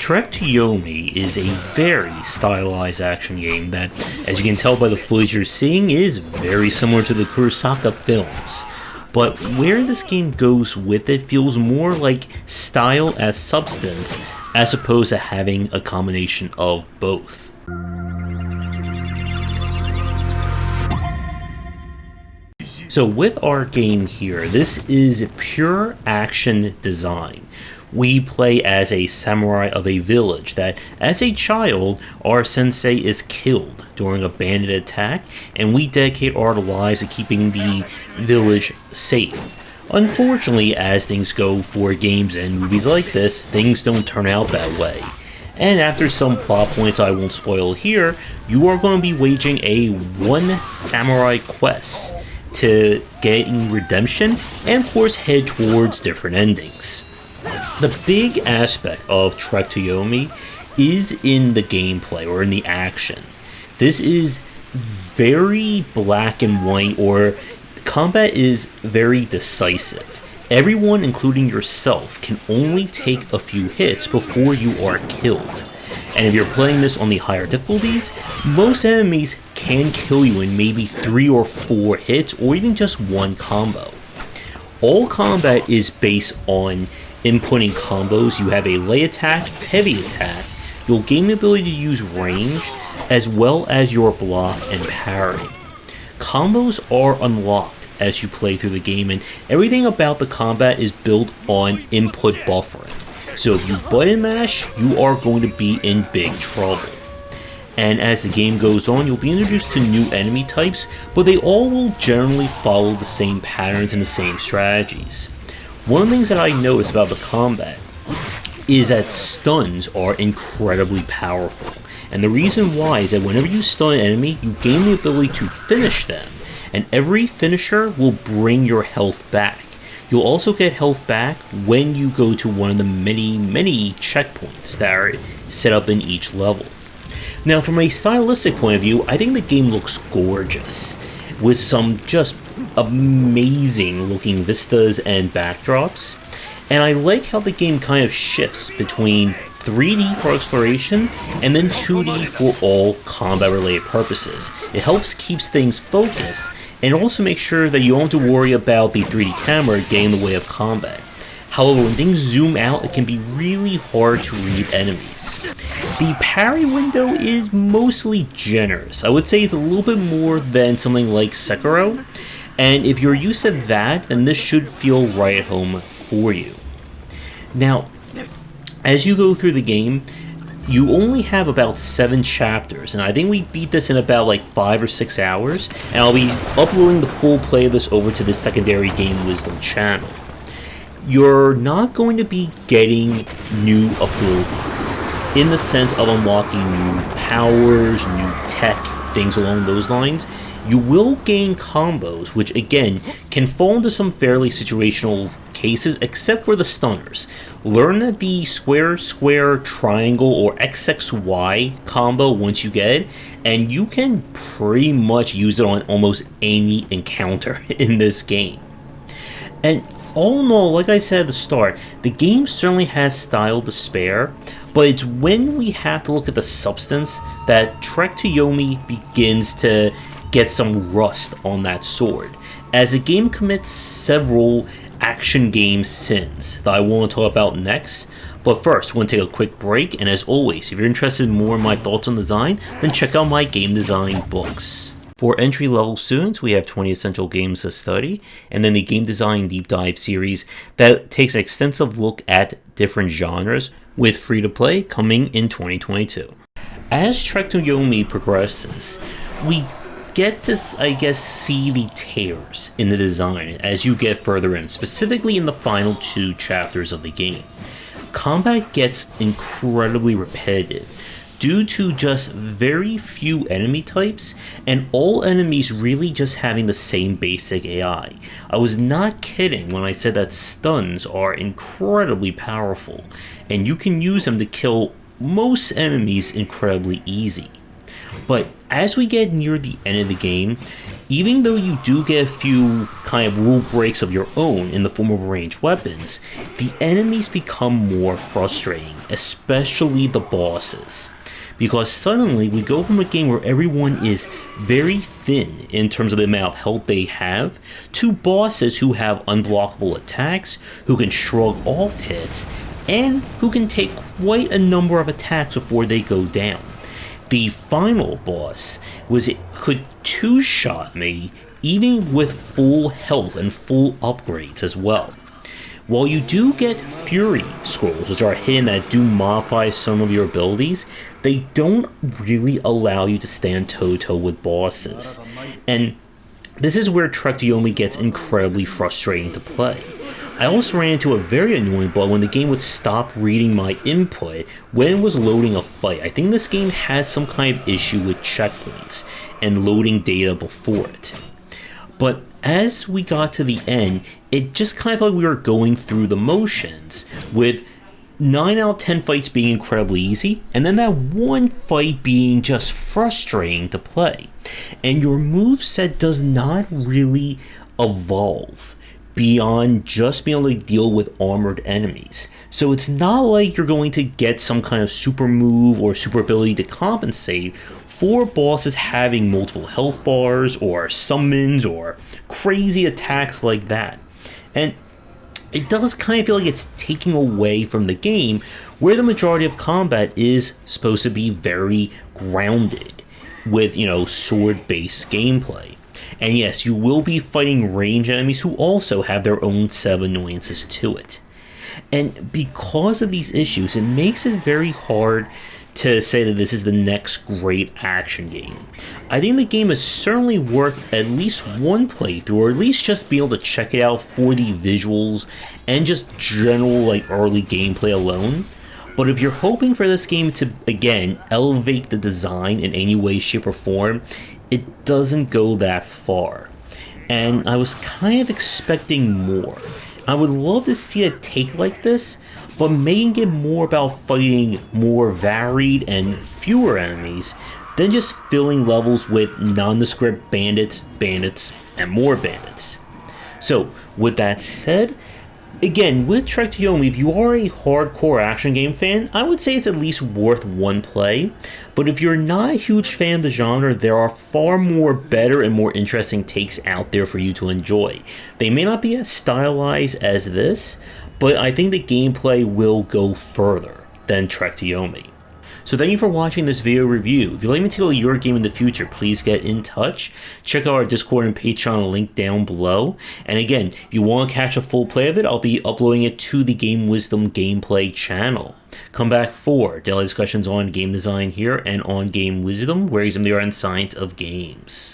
Trek to Yomi is a very stylized action game that, as you can tell by the footage you're seeing, is very similar to the Kurosawa films. But where this game goes with it feels more like style as substance, as opposed to having a combination of both. So with our game here, this is pure action design. We play as a samurai of a village that, as a child, our sensei is killed during a bandit attack, and we dedicate our lives to keeping the village safe. Unfortunately, as things go for games and movies like this, things don't turn out that way. And after some plot points I won't spoil here, you are going to be waging a one samurai quest to gain redemption and of course head towards different endings. The big aspect of Trek to Yomi is in the gameplay, or in the action. This is very black and white, or combat is very decisive. Everyone, including yourself, can only take a few hits before you are killed. And if you're playing this on the higher difficulties, most enemies can kill you in maybe 3 or 4 hits, or even just one combo. All combat is based on inputting combos. You have a light attack, heavy attack. You'll gain the ability to use range, as well as your block and parry. Combos are unlocked as you play through the game, and everything about the combat is built on input buffering. So if you button mash, you are going to be in big trouble. And as the game goes on, you'll be introduced to new enemy types, but they all will generally follow the same patterns and the same strategies. One of the things that I noticed about the combat is that stuns are incredibly powerful. And the reason why is that whenever you stun an enemy, you gain the ability to finish them. And every finisher will bring your health back. You'll also get health back when you go to one of the many checkpoints that are set up in each level. Now, from a stylistic point of view, I think the game looks gorgeous, with some just amazing looking vistas and backdrops. And I like how the game kind of shifts between 3D for exploration and then 2D for all combat related purposes. It helps keeps things focused, and also makes sure that you don't have to worry about the 3D camera getting in the way of combat. However, when things zoom out, it can be really hard to read enemies. The parry window is mostly generous. I would say it's a little bit more than something like Sekiro, and if you're used to that, then this should feel right at home for you. Now, as you go through the game, you only have about 7 chapters, and I think we beat this in about like 5 or 6 hours, and I'll be uploading the full play of this over to the Secondary Game Wisdom channel. You're not going to be getting new abilities, in the sense of unlocking new powers, new tech, things along those lines. You will gain combos, which again can fall into some fairly situational cases, except for the stunners. Learn the square triangle or XXY combo once you get it, and you can pretty much use it on almost any encounter in this game. And all in all, like I said at the start, the game certainly has style to spare, but it's when we have to look at the substance that Trek to Yomi begins to get some rust on that sword, as the game commits several action game sins that I want to talk about next. But first, we're going to take a quick break, and as always, if you're interested in more of my thoughts on design, then check out my game design books. For entry-level students, we have 20 Essential Games to Study, and then the Game Design Deep Dive series that takes an extensive look at different genres, with free-to-play coming in 2022. As Trek to Yomi progresses, we get to, see the tears in the design as you get further in, specifically in the final 2 chapters of the game. Combat gets incredibly repetitive due to just very few enemy types, and all enemies really just having the same basic AI. I was not kidding when I said that stuns are incredibly powerful, and you can use them to kill most enemies incredibly easy. But as we get near the end of the game, even though you do get a few kind of rule breaks of your own in the form of ranged weapons, the enemies become more frustrating, especially the bosses. Because suddenly we go from a game where everyone is very thin in terms of the amount of health they have, to bosses who have unblockable attacks, who can shrug off hits, and who can take quite a number of attacks before they go down. The final boss could two-shot me even with full health and full upgrades as well. While you do get Fury scrolls, which are hidden that do modify some of your abilities, they don't really allow you to stand toe-to-toe with bosses. And this is where Trek to Yomi gets incredibly frustrating to play. I also ran into a very annoying bug when the game would stop reading my input when it was loading a fight. I think this game has some kind of issue with checkpoints and loading data before it. But as we got to the end, it just kind of felt like we were going through the motions, with 9 out of 10 fights being incredibly easy, and then that one fight being just frustrating to play. And your moveset does not really evolve beyond just being able to deal with armored enemies. So it's not like you're going to get some kind of super move or super ability to compensate for bosses having multiple health bars or summons or crazy attacks like that. And it does kind of feel like it's taking away from the game, where the majority of combat is supposed to be very grounded with, sword-based gameplay. And yes, you will be fighting ranged enemies who also have their own set of annoyances to it. And because of these issues, it makes it very hard to say that this is the next great action game. I think the game is certainly worth at least one playthrough, or at least just be able to check it out for the visuals and just general early gameplay alone. But if you're hoping for this game to, again, elevate the design in any way, shape, or form, it doesn't go that far. And I was kind of expecting more. I would love to see a take like this, but making it more about fighting more varied and fewer enemies than just filling levels with nondescript bandits, and more bandits. So, with that said, again, with Trek to Yomi, if you are a hardcore action game fan, I would say it's at least worth one play. But if you're not a huge fan of the genre, there are far more better and more interesting takes out there for you to enjoy. They may not be as stylized as this, but I think the gameplay will go further than Trek to Yomi. So thank you for watching this video review. If you'd like me to go your game in the future, please get in touch. Check out our Discord and Patreon link down below. And again, if you want to catch a full play of it, I'll be uploading it to the Game Wisdom gameplay channel. Come back for daily discussions on game design here and on Game Wisdom, where he's in the art and science of games.